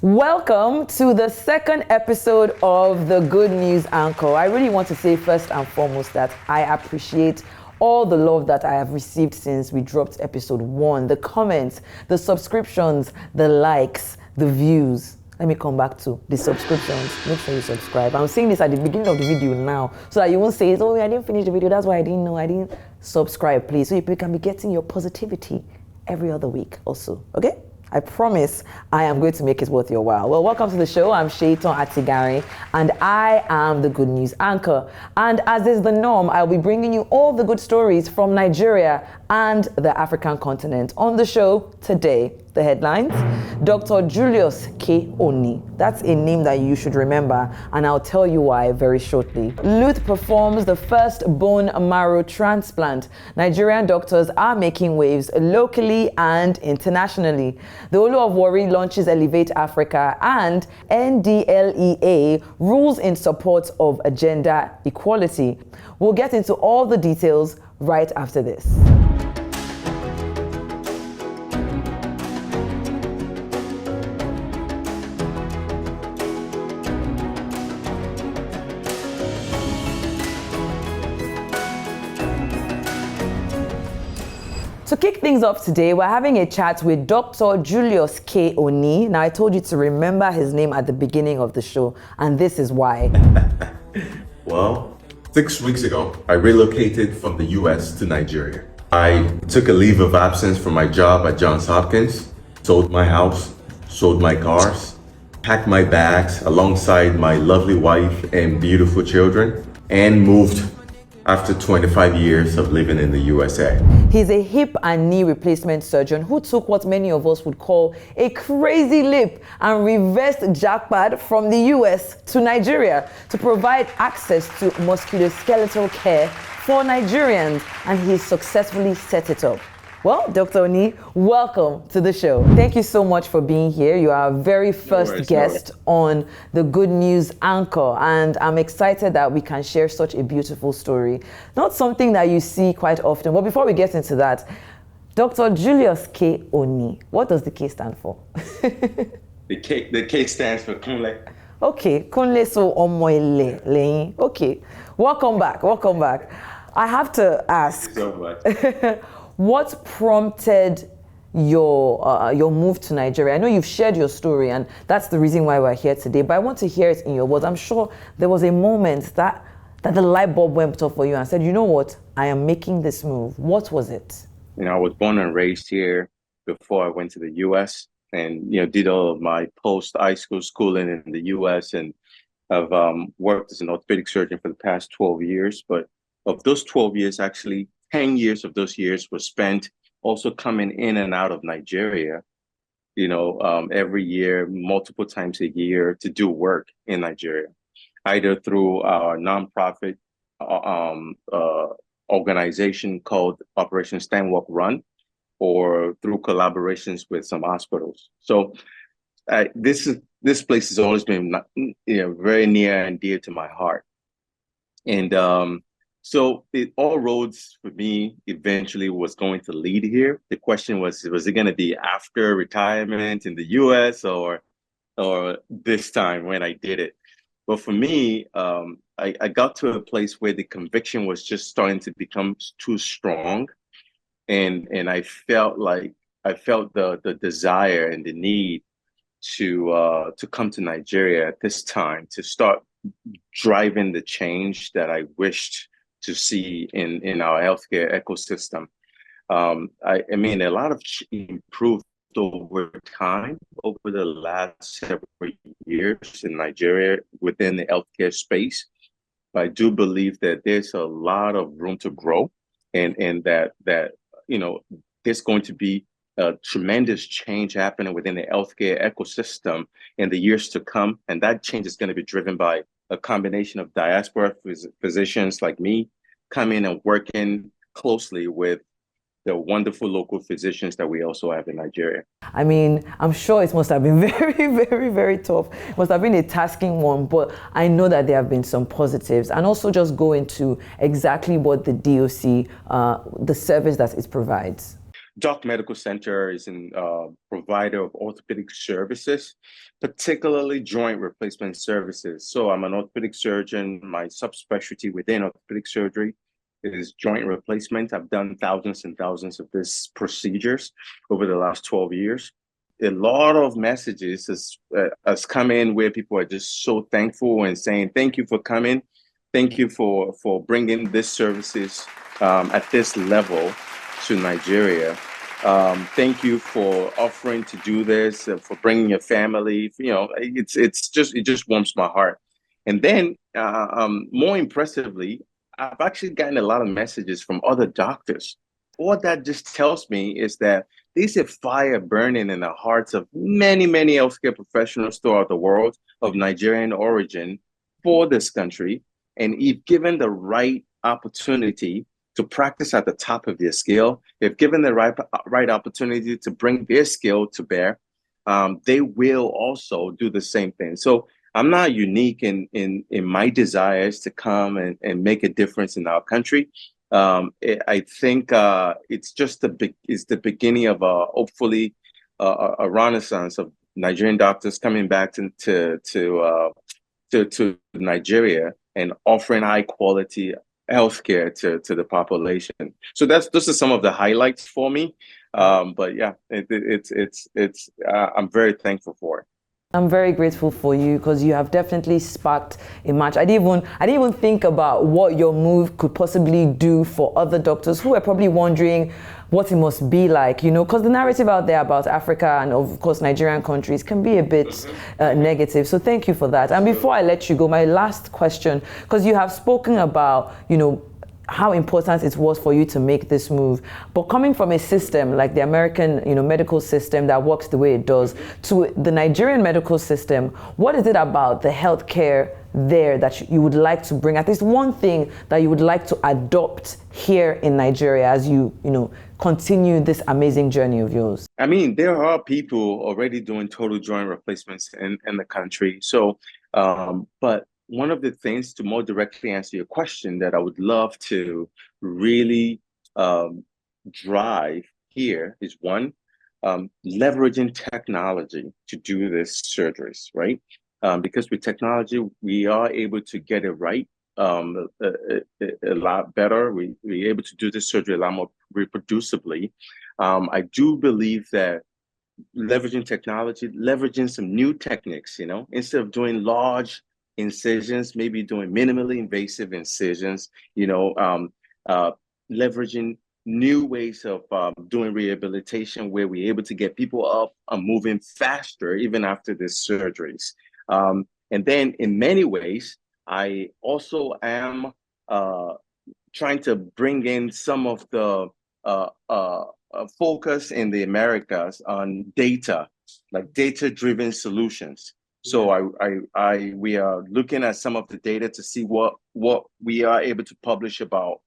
Welcome to the second episode of the Good News Anchor. I really want to say first and foremost that I appreciate all the love that I have received since we dropped episode 1. The comments, the subscriptions, the likes, the views. Let me come back to the subscriptions. Make sure you subscribe. I'm saying this at the beginning of the video now so that you won't say, oh, I didn't finish the video. That's why I didn't know. I didn't subscribe, please. So you can be getting your positivity every other week also. Okay? I promise I am going to make it worth your while. Well, welcome to the show. I'm Shaitan Atigari, and I am the Good News Anchor. And as is the norm, I'll be bringing you all the good stories from Nigeria and the African continent. On the show today, the headlines: Dr. Julius K. That's a name that you should remember, and I'll tell you why very shortly. Luth performs the first bone marrow transplant. Nigerian doctors are making waves locally and internationally. The Olu of Warri launches Elevate Africa, and NDLEA rules in support of gender equality. We'll get into all the details right after this. To kick things off today, we're having a chat with Dr. Julius K. Now, I told you to remember his name at the beginning of the show, and this is why. Well, 6 weeks ago, I relocated from the US to Nigeria. I took a leave of absence from my job at Johns Hopkins, sold my house, sold my cars, packed my bags alongside my lovely wife and beautiful children, and moved after 25 years of living in the USA. He's a hip and knee replacement surgeon who took what many of us would call a crazy leap and reversed jackpot from the US to Nigeria to provide access to musculoskeletal care for Nigerians, and he successfully set it up. Well, Dr. Oni, welcome to the show. Thank you so much for being here. You are our very first guest on the Good News Anchor, and I'm excited that we can share such a beautiful story. Not something that you see quite often, but before we get into that, Dr. Julius K. Oni, what does the K stand for? The K stands for Kunle. Okay, Kunle so omoile leyin. Okay, welcome back. I have to ask. Thank you so much. What prompted your move to Nigeria? I know you've shared your story, and that's the reason why we're here today, but I want to hear it in your words. I'm sure there was a moment that the light bulb went off for you and said, you know what, I am making this move. What was it? I was born and raised here before I went to the US, and did all of my post-high school schooling in the US, and I've worked as an orthopedic surgeon for the past 12 years. But of those 12 years, actually 10 years of those years were spent also coming in and out of Nigeria, every year, multiple times a year, to do work in Nigeria, either through our nonprofit organization called Operation Stand Walk Run, or through collaborations with some hospitals. So this place has always been very near and dear to my heart. And so all roads for me eventually was going to lead here. The question was it going to be after retirement in the US or this time when I did it? But for me, I got to a place where the conviction was just starting to become too strong. And I felt the desire and the need to come to Nigeria at this time to start driving the change that I wished to see in our healthcare ecosystem. I mean, a lot of improved over time, over the last several years in Nigeria within the healthcare space. But I do believe that there's a lot of room to grow, and that there's going to be a tremendous change happening within the healthcare ecosystem in the years to come. And that change is going to be driven by a combination of diaspora physicians like me coming and working closely with the wonderful local physicians that we also have in Nigeria. I mean, I'm sure it must have been very, very, very tough. It must have been a tasking one, but I know that there have been some positives. And also just go into exactly what the DOC, the service that it provides. Doc Medical Center is a provider of orthopedic services, particularly joint replacement services. So I'm an orthopedic surgeon. My subspecialty within orthopedic surgery is joint replacement. I've done thousands and thousands of these procedures over the last 12 years. A lot of messages has come in where people are just so thankful and saying, thank you for coming. Thank you for bringing these services at this level to Nigeria. Thank you for offering to do this, for bringing your family. It just warms my heart. And then, more impressively, I've actually gotten a lot of messages from other doctors. What that just tells me is that there's a fire burning in the hearts of many, many healthcare professionals throughout the world of Nigerian origin for this country. And if given the right opportunity to practice at the top of their skill, if given the right opportunity to bring their skill to bear, they will also do the same thing. So I'm not unique in my desires to come and make a difference in our country. I think it's just the beginning of hopefully a renaissance of Nigerian doctors coming back to Nigeria and offering high quality healthcare to the population. So those are some of the highlights for me. But yeah, I'm very thankful for it. I'm very grateful for you because you have definitely sparked a match. I didn't even think about what your move could possibly do for other doctors who are probably wondering what it must be like, because the narrative out there about Africa and of course Nigerian countries can be a bit negative. So thank you for that. And before I let you go, my last question, because you have spoken about, how important it was for you to make this move. But coming from a system like the American, medical system that works the way it does to the Nigerian medical system, what is it about the healthcare there that you would like to bring? At least one thing that you would like to adopt here in Nigeria as you continue this amazing journey of yours? I mean, there are people already doing total joint replacements in the country. So, but one of the things, to more directly answer your question, that I would love to really drive here is one, leveraging technology to do these surgeries, right? Because with technology, we are able to get it right a lot better. We're able to do this surgery a lot more reproducibly. I do believe that leveraging technology, leveraging some new techniques, instead of doing large incisions, maybe doing minimally invasive incisions, leveraging new ways of doing rehabilitation where we're able to get people up and moving faster even after these surgeries. And then in many ways, I also am trying to bring in some of the focus in the Americas on data, like data-driven solutions. So we are looking at some of the data to see what we are able to publish about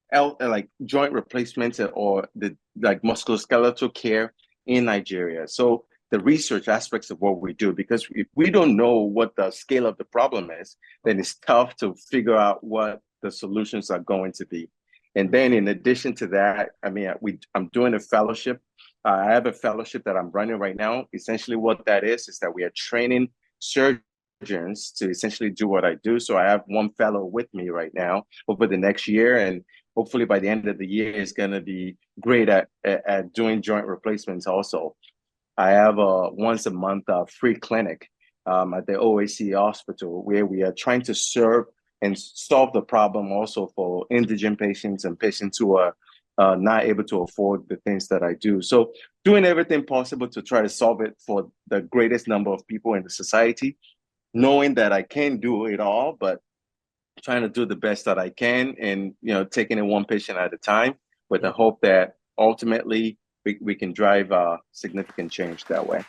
like joint replacements or the like musculoskeletal care in Nigeria. So the research aspects of what we do, because if we don't know what the scale of the problem is, then it's tough to figure out what the solutions are going to be. And then in addition to that, I mean, I'm doing a fellowship. I have a fellowship that I'm running right now. Essentially what that is that we are training surgeons to essentially do what I do. So I have one fellow with me right now over the next year. And hopefully by the end of the year, is going to be great at doing joint replacements also. I have a once a month free clinic at the OAC hospital where we are trying to serve and solve the problem also for indigent patients and patients who are not able to afford the things that I do. So doing everything possible to try to solve it for the greatest number of people in the society, knowing that I can't do it all, but trying to do the best that I can and, taking it one patient at a time with the hope that ultimately we can drive significant change that way.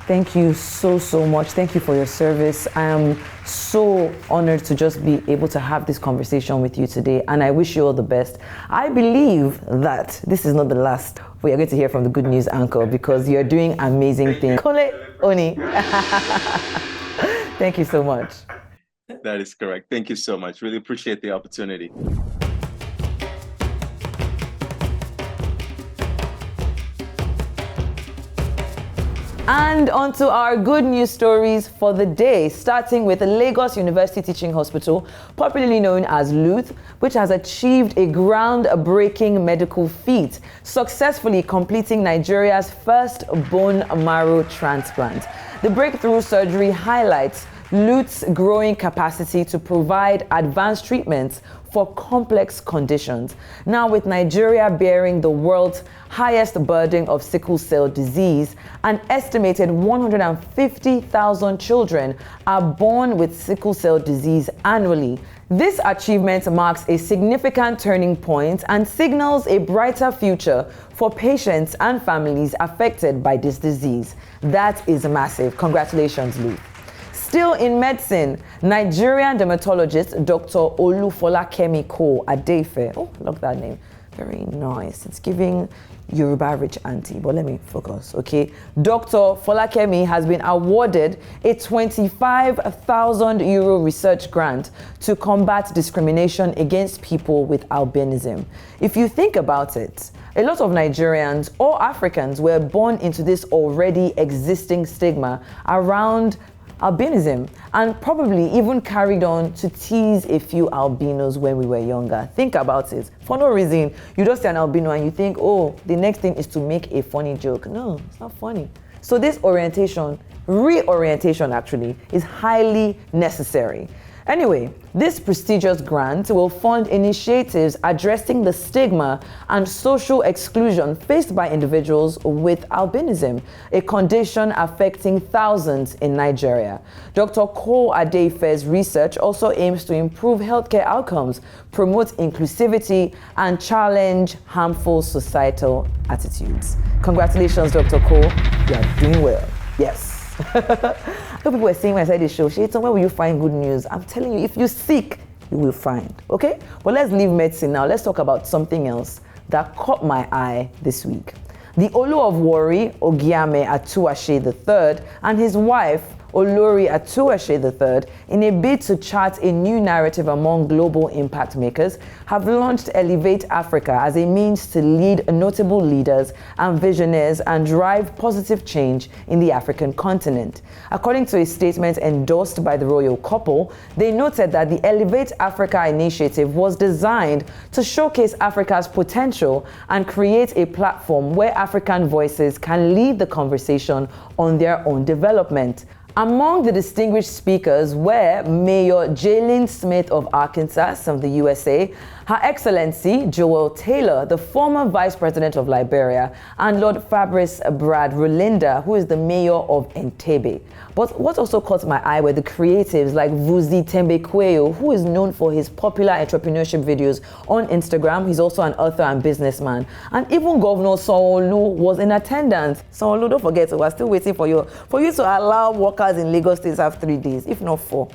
Thank you so much. Thank you for your service. I am so honored to just be able to have this conversation with you today, and I wish you all the best. I believe that this is not the last we are going to hear from the Good News anchor, because you're doing amazing things. Kole Oni. Thank you so much. That is correct. Thank you so much. Really appreciate the opportunity. And onto our good news stories for the day, starting with Lagos University Teaching Hospital, popularly known as LUTH, which has achieved a groundbreaking medical feat, successfully completing Nigeria's first bone marrow transplant. The breakthrough surgery highlights LUTH's growing capacity to provide advanced treatments for complex conditions. Now, with Nigeria bearing the world's highest burden of sickle cell disease, an estimated 150,000 children are born with sickle cell disease annually. This achievement marks a significant turning point and signals a brighter future for patients and families affected by this disease. That is massive. Congratulations, Luke. Still in medicine, Nigerian dermatologist Dr. Olufolakemi Adefe. Oh, look at that name. Very nice. It's giving Yoruba rich auntie, but let me focus, okay? Dr. Folakemi has been awarded a 25,000 euro research grant to combat discrimination against people with albinism. If you think about it, a lot of Nigerians or Africans were born into this already existing stigma around albinism, and probably even carried on to tease a few albinos when we were younger. Think about it. For no reason, you just see an albino and you think, oh, the next thing is to make a funny joke. No, it's not funny. So this reorientation actually, is highly necessary. Anyway, this prestigious grant will fund initiatives addressing the stigma and social exclusion faced by individuals with albinism, a condition affecting thousands in Nigeria. Dr. Ko Adefe's research also aims to improve healthcare outcomes, promote inclusivity, and challenge harmful societal attitudes. Congratulations, Dr. Ko. You are doing well. Yes. People were saying when I said this show, Shaitan, where will you find good news? I'm telling you, if you seek, you will find. Okay? But let's leave medicine now. Let's talk about something else that caught my eye this week. The Olu of Warri, Ogiame Atuashe III, and his wife, Olori Atuashe III, in a bid to chart a new narrative among global impact makers, have launched Elevate Africa as a means to lead notable leaders and visionaries and drive positive change in the African continent. According to a statement endorsed by the royal couple, they noted that the Elevate Africa initiative was designed to showcase Africa's potential and create a platform where African voices can lead the conversation on their own development. Among the distinguished speakers were Mayor Jalen Smith of Arkansas from the USA, Her Excellency Joel Taylor, the former Vice President of Liberia, and Lord Fabrice Brad Rulinda, who is the Mayor of Entebbe. But what also caught my eye were the creatives like Vuzi Tembekweyo, who is known for his popular entrepreneurship videos on Instagram. He's also an author and businessman. And even Governor Sanwo-Olu was in attendance. Sanwo-Olu, don't forget, we're still waiting for you to allow workers in Lagos State to have 3 days, if not 4.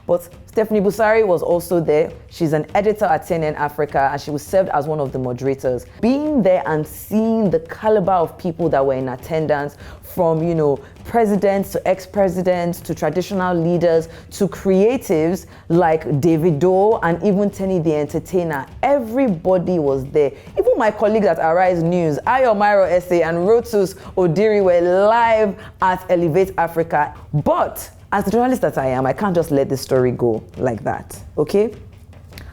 But Stephanie Busari was also there. She's an editor at CNN Africa, and she was served as one of the moderators. Being there and seeing the caliber of people that were in attendance, from, presidents to ex-presidents to traditional leaders to creatives like Davido and even Tenny the Entertainer, everybody was there. Even my colleagues at Arise News, Ayo Mairo Ese and Rotus Odiri were live at Elevate Africa. But as the journalist that I am, I can't just let this story go like that, okay?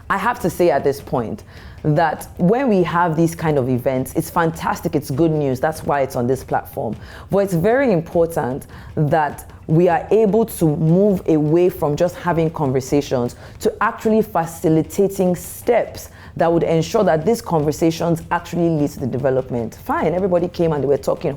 I have to say at this point that when we have these kind of events, it's fantastic, it's good news, that's why it's on this platform. But it's very important that we are able to move away from just having conversations to actually facilitating steps that would ensure that these conversations actually lead to the development. Fine, everybody came and they were talking,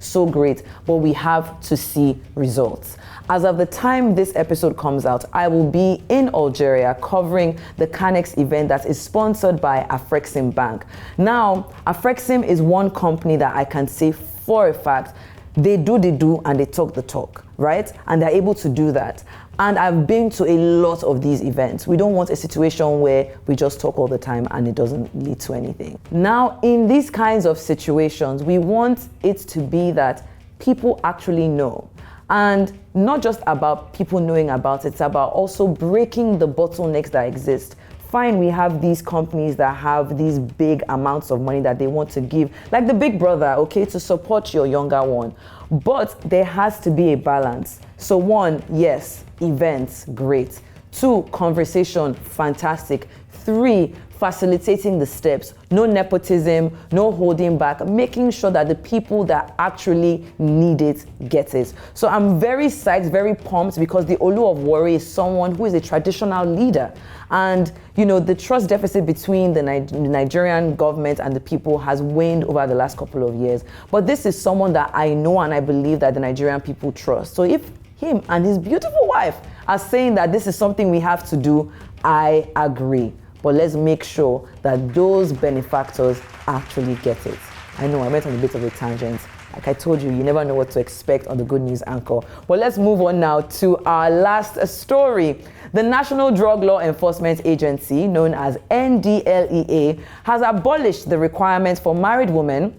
so great, but we have to see results. As of the time this episode comes out, I will be in Algeria covering the Canex event that is sponsored by Afrexim Bank. Now, Afrexim is one company that I can say for a fact, they do and they talk the talk, right? And they're able to do that. And I've been to a lot of these events. We don't want a situation where we just talk all the time and it doesn't lead to anything. Now, in these kinds of situations, we want it to be that people actually know. And not just about people knowing about it, it's about also breaking the bottlenecks that exist Fine, we have these companies that have these big amounts of money that they want to give, like the big brother, okay, to support your younger one. But there has to be a balance. So one, yes, events, great. Two, conversation, fantastic. Three, facilitating the steps. No nepotism, no holding back, making sure that the people that actually need it get it. So I'm very psyched, very pumped, because the Olu of Warri is someone who is a traditional leader. And, you know, the trust deficit between the Nigerian government and the people has waned over the last couple of years. But this is someone that I know and I believe that the Nigerian people trust. So if him and his beautiful wife are saying that this is something we have to do, I agree. But let's make sure that those benefactors actually get it. I know I went on a bit of a tangent. Like I told you, you never know what to expect on the Good News Anchor. But let's move on now to our last story. The National Drug Law Enforcement Agency, known as NDLEA, has abolished the requirement for married women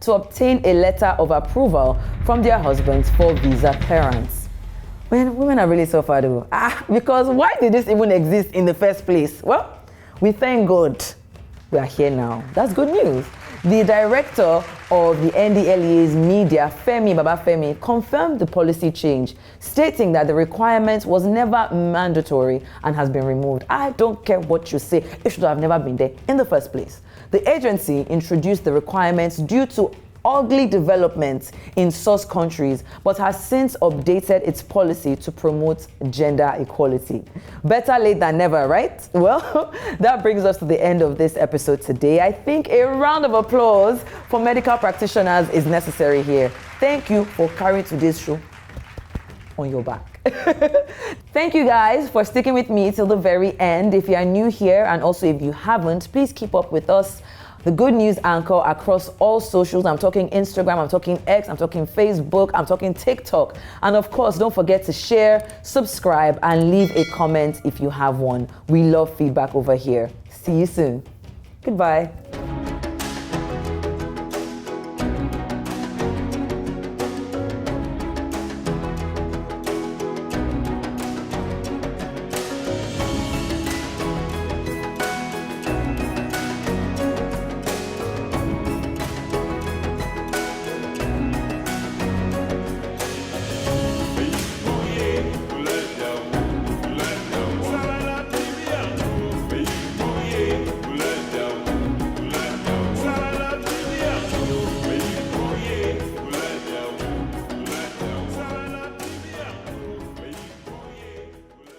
to obtain a letter of approval from their husbands for visa clearance. Man, women are really suffered though. Because why did this even exist in the first place? Well, we thank God we are here now. That's good news. The director of the NDLEA's media, Femi Babafemi, confirmed the policy change, stating that the requirement was never mandatory and has been removed. I don't care what you say, it should have never been there in the first place. The agency introduced the requirements due to ugly developments in source countries, but has since updated its policy to promote gender equality. Better late than never, right? Well, that brings us to the end of this episode today. I think a round of applause for medical practitioners is necessary here. Thank you for carrying today's show on your back. Thank you guys for sticking with me till the very end. If you are new here, and also if you haven't, please keep up with us, the Good News Anchor, across all socials. I'm talking Instagram, I'm talking X, I'm talking Facebook, I'm talking TikTok. And of course, don't forget to share, subscribe, and leave a comment if you have one. We love feedback over here. See you soon. Goodbye.